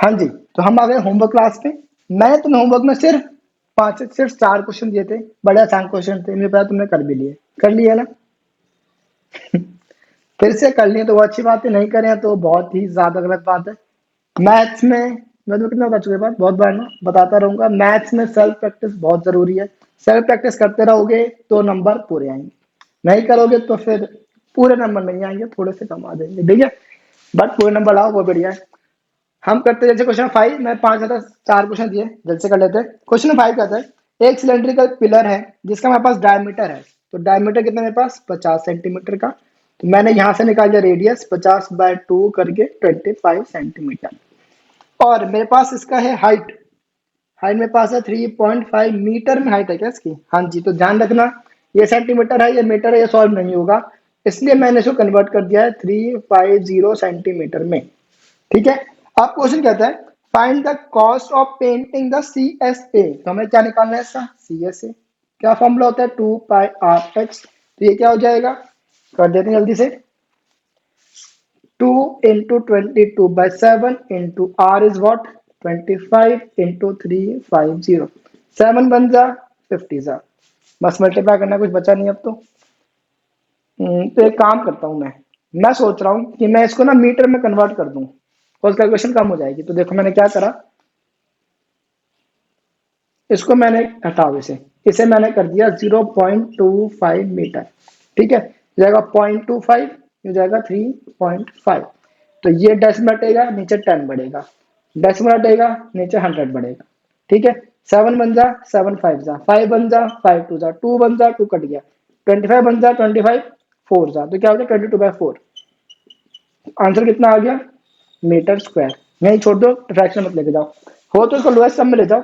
हाँ जी, तो हम आ गए होमवर्क क्लास पे। मैंने तुम्हें होमवर्क में सिर्फ 4 क्वेश्चन दिए थे, बड़े आसान क्वेश्चन थे, मुझे पता तुमने कर लिए ना। फिर से कर लिए तो वो अच्छी बात है, नहीं करें तो बहुत ही ज्यादा गलत बात है। मैथ्स में मैं तुम्हें कितना बता चुके बात, बहुत बार ना बताता रहूंगा, मैथ्स में सेल्फ प्रैक्टिस बहुत जरूरी है। सेल्फ प्रैक्टिस करते रहोगे तो नंबर पूरे आएंगे, नहीं करोगे तो फिर पूरे नंबर नहीं आएंगे, थोड़े से कम आ जाएंगे, ठीक है। बट पूरे नंबर लाओ वो बढ़िया है। हम करते हैं जैसे क्वेश्चन 5, मैं 5 ज्यादा 4 क्वेश्चन दिए, जल्द से कर लेते हैं। क्वेश्चन 5 कहता है एक सिलेंड्रिकल पिलर है जिसका मेरे पास डायमीटर है। तो डायमीटर कितना मेरे पास 50 सेंटीमीटर का। तो मैंने यहां से निकाल दिया रेडियस 50/2 करके 25 सेंटीमीटर। और मेरे पास इसका है हाइट। हाइट मेरे पास है 3.5 मीटर में हाइट है क्या इसकी। हाँ जी, तो ध्यान रखना ये सेंटीमीटर है ये मीटर है, ये सॉल्व नहीं होगा, इसलिए मैंने इसको कन्वर्ट कर दिया है 350 सेंटीमीटर में। ठीक है। अब क्वेश्चन कहता है find the cost of painting the C S A. तो हमें क्या निकालना है इसका सी एस ए। क्या फॉर्मूला होता है 2πr(x). तो ये क्या हो जाएगा, कर देते हैं जल्दी से। 2 into 22/7 into r is what 25 into 350। 7 बन जा 50 जा, बस मल्टीप्लाई करना, कुछ बचा नहीं अब तो। तो एक काम करता हूं मैं सोच रहा हूं कि मैं इसको ना मीटर में कन्वर्ट कर दूं, कॉस्ट कैलकुलेशन कम हो जाएगी। तो देखो मैंने क्या करा, इसको मैंने हटाओ, इसे मैंने कर दिया 0.25 मीटर। ठीक है, हो जाएगा 0.25, हो जाएगा 3.5। तो ये 10 हटेगा नीचे 10 बढ़ेगा, 10 हटेगा नीचे 100 बढ़ेगा। ठीक है, 7 बन जा 7 5 जा 5 बन जा 5 2 जा 2 बन जा 2 कट गया, 25 बन जा 25 4 जा, तो क्या हो गया 22/4। आंसर कितना आ गया मीटर स्क्वायर। नहीं छोड़ दो, फ्रैक्शन मत लेके जाओ, हो तो इसको लोएस्ट सम में ले जाओ,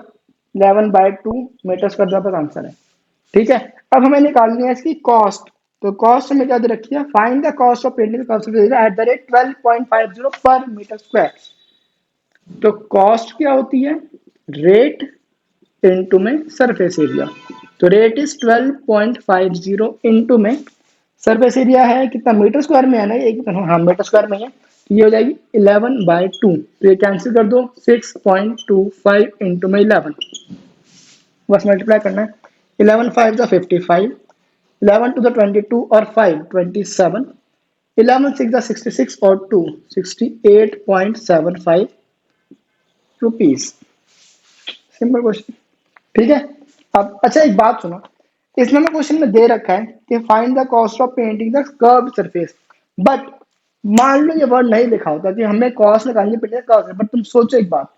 11/2 मीटर स्क्वायर का आंसर है। ठीक है, अब हमें निकालनी है इसकी कॉस्ट। तो कॉस्ट हमें क्या दे रखी है, find the cost of painting @12.50 पर मीटर स्क्वायर। तो कॉस्ट क्या होती है, रेट इंटू में सरफेस एरिया। तो रेट इज 12.50 इंटू में सरफेस एरिया है कितना मीटर स्क्वायर में है ना, एक हाँ मीटर स्क्वायर में है, तो ये हो जाएगी 11/2। तो ये कैंसिल कर दो, 6.25 इंटू में 11, बस मल्टीप्लाई करना है। 11 5 जा 55, 11 टू द 22 और 5 27, 11 6 जा 66 और 2 68.75 रुपीज। Simple question. ठीक है। अब अच्छा एक बात सुनो, इसमें हमें क्वेश्चन में दे रखा है कि find the cost of painting the curve surface. But मान लो ये वर्ड नहीं लिखा होता कि हमें कॉस्ट निकालनी पिलर का, बट तुम सोचो एक बात,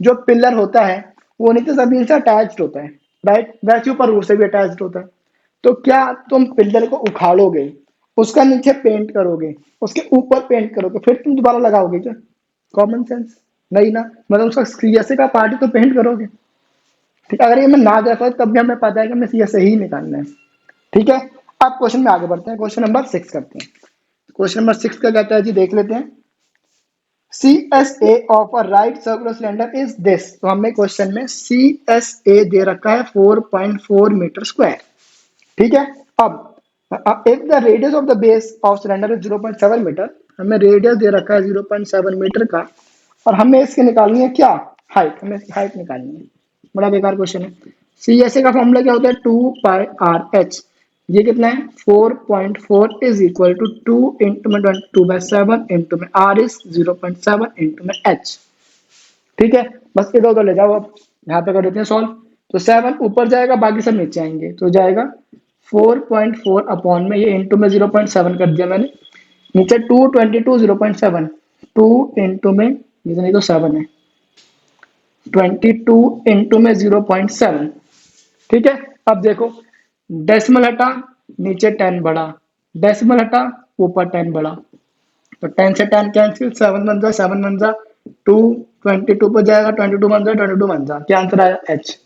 जो पिलर होता है वो नीचे जमीन से अटैच्ड होता है, राइट, वैसे ऊपर रूट से भी अटैच्ड होता है। तो क्या तुम पिलर को उखाड़ोगे, उसका नीचे पेंट करोगे, उसके ऊपर पेंट करोगे, फिर तुम दोबारा लगाओगे क्या, कॉमन सेंस नहीं ना, मतलब उसका सीएसए का पार्ट तो पेंट करोगे। ठीक है, अगर ये मैं ना दे पाता तब भी हमें पता है कि हमें सीएसए ही निकालना है। ठीक है, अब क्वेश्चन में आगे बढ़ते हैं, क्वेश्चन नंबर 6 करते हैं। क्वेश्चन नंबर 6 का कहता है जी, देख लेते हैं। C S A of a right circular cylinder is this. तो हमें क्वेश्चन में सी एस ए दे रखा है 4.4 मीटर स्क्वायर। ठीक है, अब if the radius of the base of cylinder is 0.7 metre, हमें रेडियस दे रखा है 0.7 मीटर का, और हमें इसकी निकालनी है क्या, हाइट, हमें इसकी हाइट निकालनी है। बड़ा बेकार क्वेश्चन है। सी एस ए का फॉर्मूला क्या होता है 2πr(h). ये कितना है 4.4 इज इक्वल टू 2 इंटू में 22/7 इंटू में r इज 0.7 इंटू में h। ठीक है, बस इधर उधर ले जाओ, अब यहाँ पे कर देते हैं सॉल्व। तो 7 ऊपर जाएगा बाकी सब नीचे आएंगे, तो जाएगा 4.4 अपॉन में ये इंटू में 0.7 कर दिया मैंने, नीचे 222 0.7, 2 इंटू में ये नहीं तो 7 है, 22 इंटू में 0.7। ठीक है, अब देखो डेसिमल हटा नीचे 10 बढ़ा, डेसिमल हटा ऊपर 10 बढ़ा, तो 10 से 10 कैंसिल, 7 बन जा 7 बन जा 2, 22 पर जाएगा 22 बन जा 22 बन जा, क्या आंसर आया एच।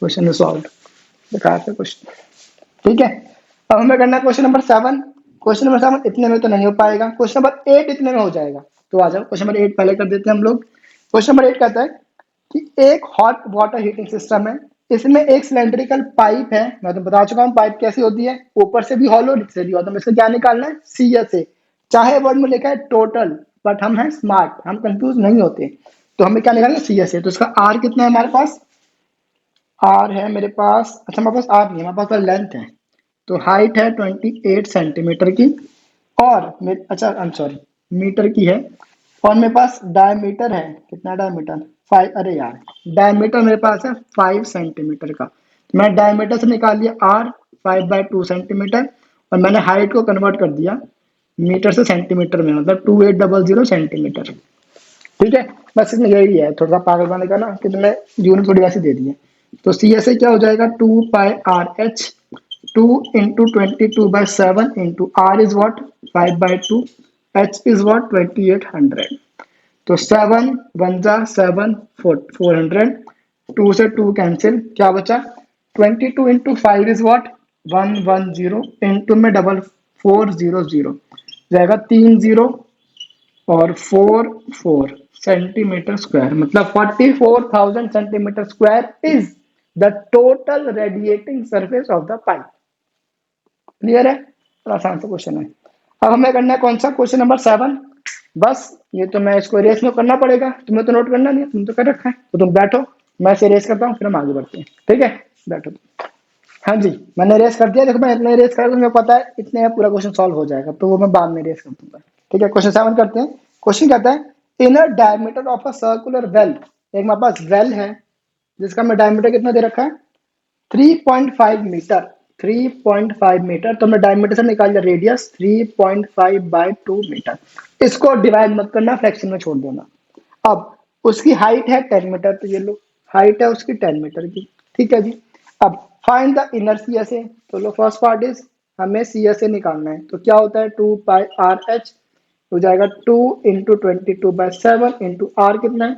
क्वेश्चन सॉल्व, बेकार से क्वेश्चन। ठीक है, अब हमें करना है क्वेश्चन नंबर 7। क्वेश्चन नंबर 7 इतने में तो नहीं हो पाएगा, क्वेश्चन नंबर 8 इतने में हो जाएगा। तो आ जाओ क्वेश्चन नंबर 8 पहले कर देते हैं हम लोग। क्वेश्चन नंबर 8 कहता है कि एक हॉट वाटर हीटिंग सिस्टम है, इसमें एक सिलेंड्रिकल पाइप है। मैं तो बता चुका हूँ पाइप कैसी होती है, ऊपर से भी हॉलो नीचे से भी हॉलो। इसका क्या निकालना है सी एस ए, चाहे वर्ड में लिखा है टोटल बट हम हैं स्मार्ट, हम कंफ्यूज नहीं होते। तो हमें क्या निकालना, सी एस ए। तो इसका आर कितना है हमारे पास, आर है मेरे पास, अच्छा हमारे पास आर नहीं है, हमारे पास लेंथ है। तो हाइट है 28 सेंटीमीटर की, और अच्छा आई एम सॉरी, मीटर की है। और मेरे पास डायमीटर है, कितना डायमीटर, 5, अरे यार, डायमीटर मेरे पास है 5 सेंटीमीटर का। तो मैं डायमीटर से निकाल लिया आर, 5/2 सेंटीमीटर, और मैंने हाइट को कन्वर्ट कर दिया मीटर से सेंटीमीटर में, मतलब 2800 सेंटीमीटर। ठीक है, बस इसमें यही है, थोड़ा सा पागल बनाने का ना कि तुम्हें यूनिट थोड़ी वैसे दे दी है। तो सी एस ए क्या हो जाएगा, 2 pi r h, 2 × 22/7 into r is what, 5/2, h is what 2800। तो 7 × 1 = 7, 400, 2 से 2 कैंसिल, क्या बचा, 22 × 5 इज वॉट 110, इंटू में डबल 400 जाएगा, 30 और 4 सेंटीमीटर स्क्वायर, मतलब 44,000 centimetre square is the total radiating surface of the pipe. Clear है, बड़ा आसान सा क्वेश्चन है। अब हमें करना है कौन सा, क्वेश्चन नंबर 7। बस ये तो मैं इसको रेस में करना पड़ेगा, तुम्हें तो नोट करना नहीं है, तुम तो कर रखा है, तो तुम बैठो, मैं इसे रेस करता हूँ, फिर हम आगे बढ़ते हैं। ठीक है, बैठो। हाँ जी, मैंने रेस कर दिया, देखो मैं इतना रेस कर, मुझे पता है इतने में पूरा क्वेश्चन सॉल्व हो जाएगा, तो वो मैं बाद में रेस कर दूंगा। ठीक है, क्वेश्चन 7 करते हैं। क्वेश्चन कहता है, inner diameter of a circular well, एक हमारे पास वेल है जिसका मैं डायमीटर कितना दे रखा है, 3.5 मीटर, 3.5 मीटर। तो मैं डायमीटर से निकाल लिया रेडियस, 3.5/2 मीटर। इसको डिवाइड मत करना, फ्रैक्शन में छोड़ देना। अब उसकी हाइट है 10 मीटर, तो ये लो हाइट है उसकी 10 मीटर की। ठीक है जी। अब find the inner C S A, तो लो फर्स्ट पार्ट इज, हमें सी एस ए निकालना है। तो क्या होता है, 2 पाई आर एच हो जाएगा 2 × 22/7 इंटू आर कितना है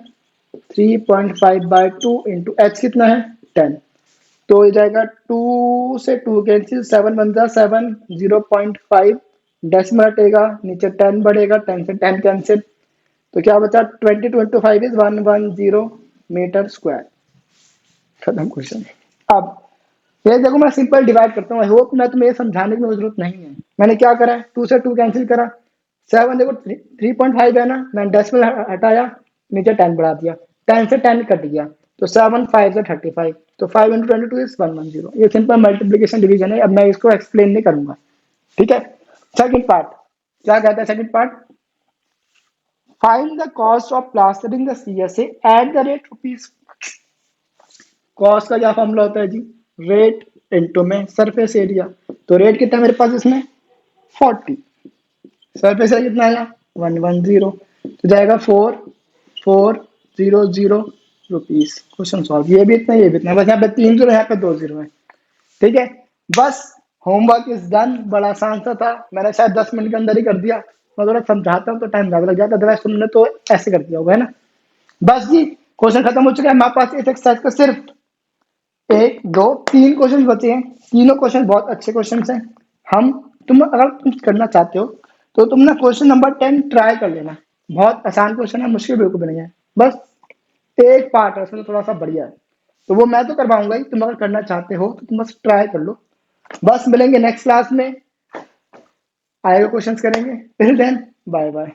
3.5/2 इंटू एच कितना है 10। तो हो जाएगा 2 से 2 कैंसिल, 7 × 1 = 7, 0.5 डेसिमल हटेगा, नीचे 10 बढ़ेगा, 10 से 10 कैंसिल। तो क्या बचा, 20 × 5 इज 110 मीटर स्क्वायर। खत्म क्वेश्चन। अब ये देखो, मैं सिंपल डिवाइड करता हूँ, आई होप मैं तुम्हें ये समझाने की जरूरत नहीं है। मैंने क्या करा है, 2 से 2 कैंसिल करा, 7 देखो 3.5 है ना, मैंने डेसिमल हटाया, नीचे 10 बढ़ा दिया, 10 से 10 कट गया, तो 7 5 से 35, तो 5 × 22 इज 110। ये सिंपल मल्टीप्लीकेशन डिवीजन है, अब मैं इसको एक्सप्लेन नहीं करूंगा। ठीक है, सेकंड पार्ट क्या कहता है, second part, find the cost of plastering the CSA at the rate rupees. Cost का क्या फॉर्मूला होता है जी, रेट इंटू में सरफेस एरिया। तो रेट कितना है मेरे पास इसमें 40, सरफेस एरिया कितना आया 110, तो जाएगा 4400 रुपीज। क्वेश्चन सॉल्व, ये भी इतना ये भी इतना, बस यहाँ पे 3 जीरो, यहाँ पे 2 जीरो है। ठीक है, बस होमवर्क इज डन, बड़ा आसान सा था, मैंने शायद 10 मिनट के अंदर ही कर दिया। मैं थोड़ा समझाता हूँ तो टाइम ज्यादा लग जाता, अदरवाइज तुमने तो ऐसे कर दिया होगा, है ना। बस जी, क्वेश्चन खत्म हो चुका है हमारे पास। इस एक्सरसाइज का सिर्फ 1 2 3 क्वेश्चन बचे हैं, तीनों क्वेश्चन बहुत अच्छे क्वेश्चन हैं। हम तुम अगर तुम करना चाहते हो तो तुम ना क्वेश्चन नंबर 10 ट्राई कर लेना, बहुत आसान क्वेश्चन है, मुश्किल बिल्कुल भी नहीं है। बस एक पार्ट है उसमें थोड़ा सा बढ़िया है, तो वो मैं तो करवाऊंगा ही, तुम अगर करना चाहते हो तो तुम बस ट्राई कर लो। बस मिलेंगे नेक्स्ट क्लास में, आएगा क्वेश्चंस करेंगे, टिल देन बाय बाय।